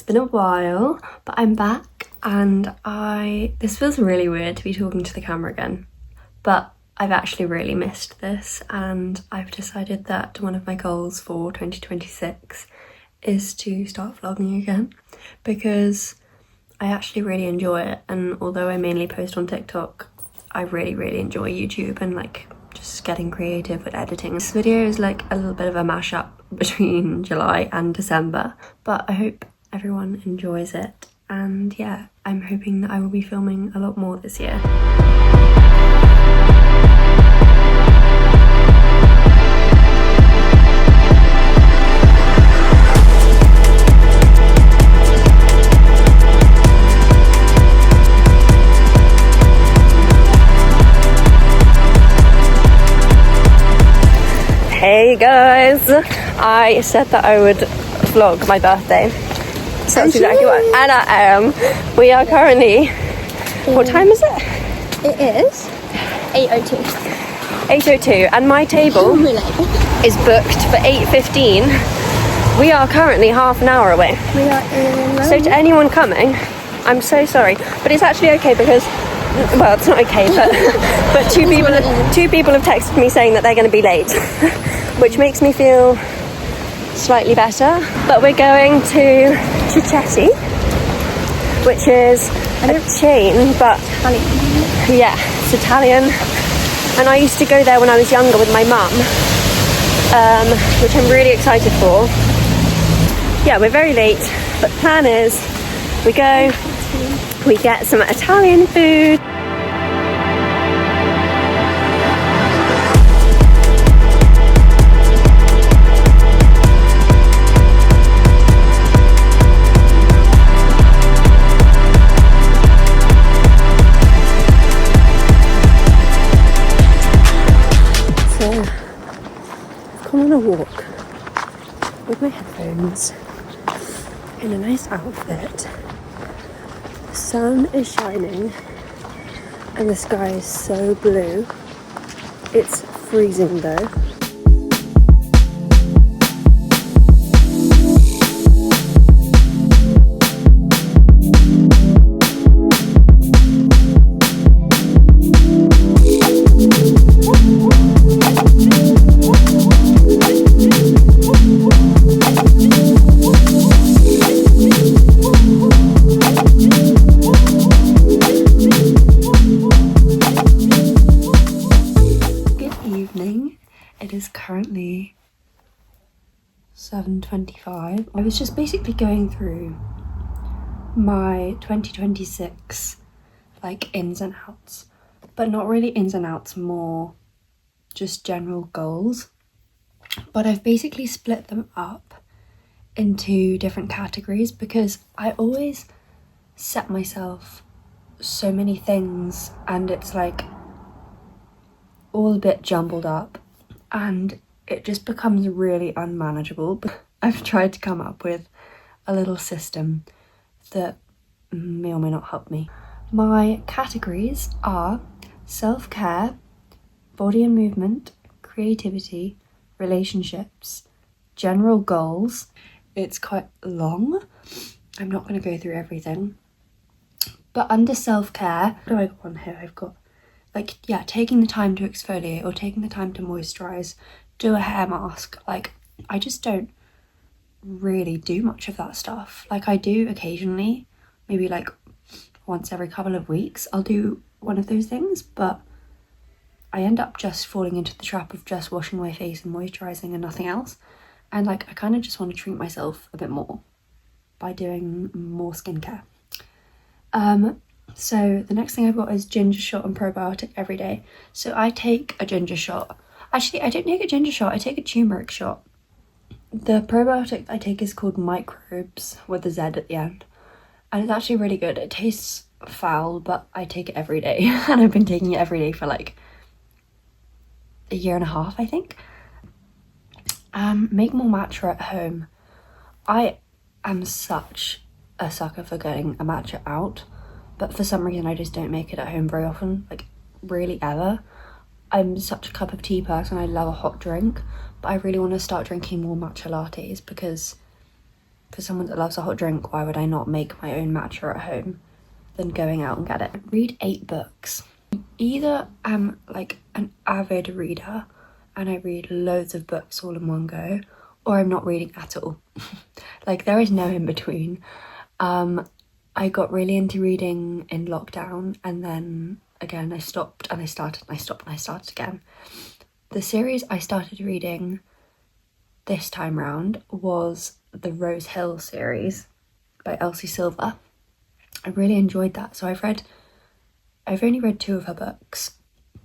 been a while, but I'm back and this feels really weird to be talking to the camera again, but I've actually really missed this, and I've decided that one of my goals for 2026 is to start vlogging again, because I actually really enjoy it. And although I mainly post on TikTok, I really enjoy YouTube and like just getting creative with editing. This video is like a little bit of a mashup between July and December, but I hope everyone enjoys it. And yeah, I'm hoping that I will be filming a lot more this year. Hey guys, I said that I would vlog my birthday, so that's exactly what, and I am. We are currently, what time is it? It is 8:02. 8:02, and my table is booked for 8:15. We are currently half an hour away. We are in London. So to anyone coming, I'm so sorry, but it's actually okay because, well, it's not okay, but two people have texted me saying that they're going to be late, which makes me feel slightly better. But we're going to Chichetti, which is a chain, but yeah, it's Italian. And I used to go there when I was younger with my mum, which I'm really excited for. Yeah, we're very late, but the plan is we go, we get some Italian food. So, I've come on a walk with my headphones in a nice outfit. The sun is shining and the sky is so blue. It's freezing though. It is currently 7:25. I was just basically going through my 2026 like ins and outs, but not really ins and outs, more just general goals. But I've basically split them up into different categories because I always set myself so many things and it's like all a bit jumbled up, and it just becomes really unmanageable. But I've tried to come up with a little system that may or may not help me. My categories are self-care, body and movement, creativity, relationships, general goals. It's quite long. I'm not going to go through everything. But under self-care, what do I got on here? I've got like, yeah, taking the time to exfoliate or taking the time to moisturize, do a hair mask. Like, I just don't really do much of that stuff. Like, I do occasionally, maybe like once every couple of weeks, I'll do one of those things, but I end up just falling into the trap of just washing my face and moisturizing and nothing else. And like, I kind of just want to treat myself a bit more by doing more skincare. So the next thing I've got is ginger shot and probiotic every day. So I take a ginger shot. Actually, I don't take a ginger shot, I take a turmeric shot. The probiotic I take is called Microbes with a Z at the end. And it's actually really good. It tastes foul, but I take it every day. And I've been taking it every day for like a year and a half, I think. Make more matcha at home. I am such a sucker for getting a matcha out, but for some reason I just don't make it at home very often, like really ever. I'm such a cup of tea person, I love a hot drink, but I really want to start drinking more matcha lattes because for someone that loves a hot drink, why would I not make my own matcha at home than going out and get it? Read 8 books. Either I'm like an avid reader and I read loads of books all in one go, or I'm not reading at all. Like, there is no in between. I got really into reading in lockdown, and then again I stopped and I started and I stopped and I started again. The series I started reading this time round was the Rose Hill series by Elsie Silver. I really enjoyed that. So I've only read 2 of her books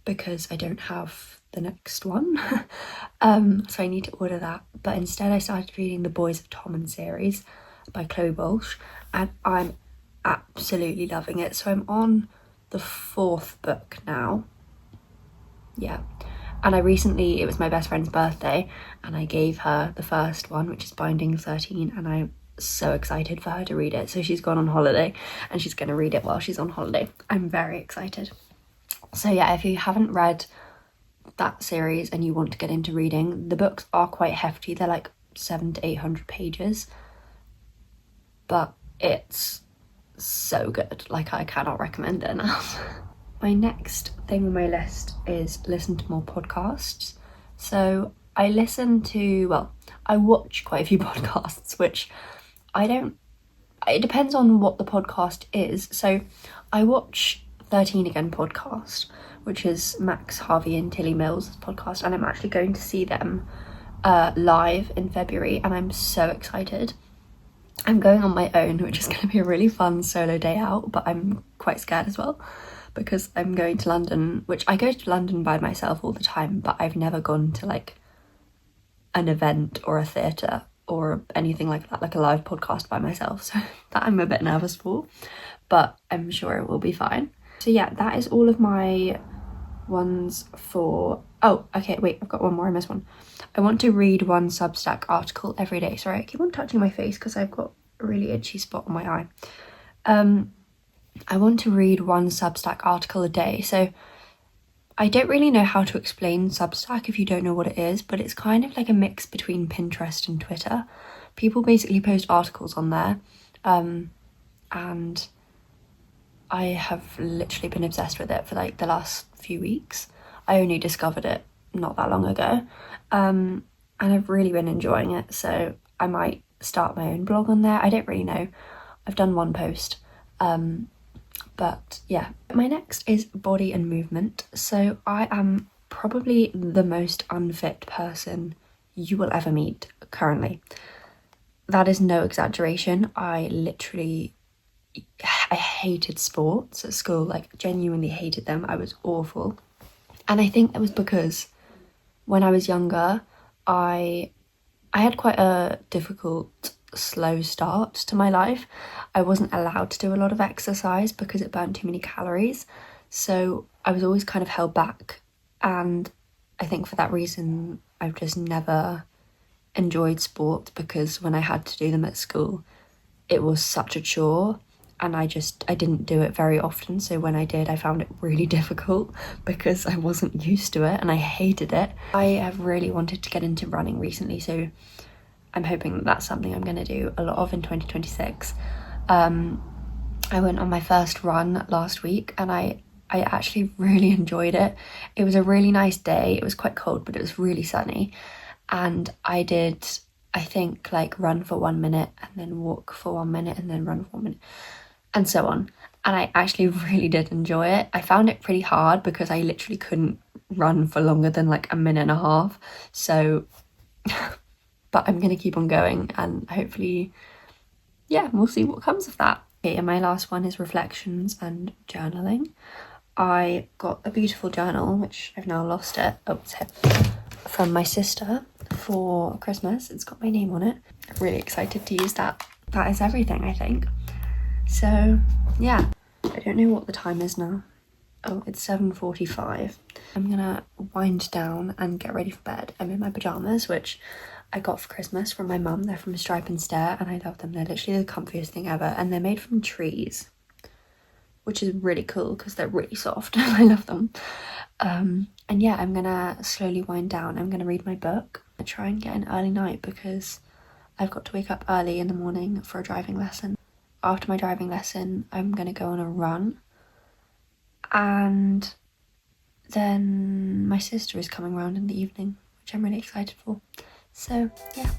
because I don't have the next one. So I need to order that. But instead I started reading the Boys of Tommen series by Chloe Bolsch, and I'm absolutely loving it. So I'm on the 4th book now. Yeah. And it was my best friend's birthday, and I gave her the first one, which is Binding of 13, and I'm so excited for her to read it. So she's gone on holiday and she's going to read it while she's on holiday. I'm very excited. So yeah, if you haven't read that series and you want to get into reading, the books are quite hefty. They're like 700 to 800 pages, but it's so good. Like, I cannot recommend it enough. My next thing on my list is listen to more podcasts. So I watch quite a few podcasts, which it depends on what the podcast is. So I watch 13 Again podcast, which is Max Harvey and Tilly Mills' podcast, and I'm actually going to see them live in February, and I'm so excited. I'm going on my own, which is going to be a really fun solo day out, but I'm quite scared as well because I'm going to London, which I go to London by myself all the time, but I've never gone to like an event or a theatre or anything like that, like a live podcast by myself. So that I'm a bit nervous for, but I'm sure it will be fine. So yeah, that is all of my ones for... Oh, okay, wait, I've got one more, I missed one. I want to read one Substack article every day. Sorry, I keep on touching my face because I've got a really itchy spot on my eye. I want to read one Substack article a day. So I don't really know how to explain Substack if you don't know what it is, but it's kind of like a mix between Pinterest and Twitter. People basically post articles on there, and I have literally been obsessed with it for like the last few weeks. I only discovered it not that long ago, and I've really been enjoying it, so I might start my own blog on there. I don't really know. I've done one post, but yeah. My next is body and movement. So I am probably the most unfit person you will ever meet currently. That is no exaggeration. I hated sports at school, like genuinely hated them. I was awful. And I think that was because when I was younger, I had quite a difficult, slow start to my life. I wasn't allowed to do a lot of exercise because it burned too many calories. So I was always kind of held back. And I think for that reason, I've just never enjoyed sport, because when I had to do them at school, it was such a chore. And I didn't do it very often. So when I did, I found it really difficult because I wasn't used to it and I hated it. I have really wanted to get into running recently, so I'm hoping that that's something I'm going to do a lot of in 2026. I went on my first run last week and I actually really enjoyed it. It was a really nice day. It was quite cold, but it was really sunny. And I did, I think, like run for 1 minute and then walk for 1 minute and then run for 1 minute, and so on. And I actually really did enjoy it. I found it pretty hard because I literally couldn't run for longer than like a minute and a half. So, but I'm going to keep on going and hopefully, yeah, we'll see what comes of that. Okay, and my last one is reflections and journaling. I got a beautiful journal, which I've now lost it. Oh, it's here. From my sister for Christmas. It's got my name on it. I'm really excited to use that. That is everything, I think. So yeah, I don't know what the time is now. Oh, it's 7:45. I'm gonna wind down and get ready for bed. I'm in my pyjamas, which I got for Christmas from my mum. They're from Stripe and Stare and I love them. They're literally the comfiest thing ever, and they're made from trees, which is really cool because they're really soft and I love them. And yeah, I'm gonna slowly wind down. I'm gonna read my book. I try and get an early night because I've got to wake up early in the morning for a driving lesson. After my driving lesson, I'm gonna go on a run, and then my sister is coming round in the evening, which I'm really excited for. So yeah.